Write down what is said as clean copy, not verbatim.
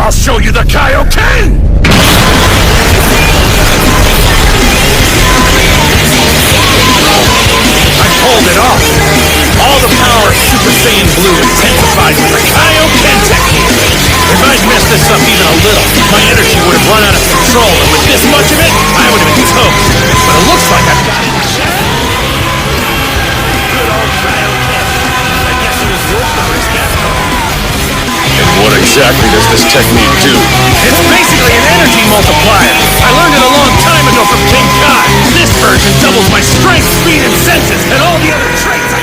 I'll show you the Kaioken! I pulled it off. All the power of Super Saiyan Blue intensified with the Kaioken technique. If I'd messed this up even a little, my energy would have run out of control, and with this much of it, I would have been toast. But it looks like I've got it. Good old Kaioken. I guess it was worth the risk after all. And what exactly does this technique do? It's basically an energy multiplier. I learned it a long time ago from King Kai. This version doubles my strength, speed, and senses, and all the other traits I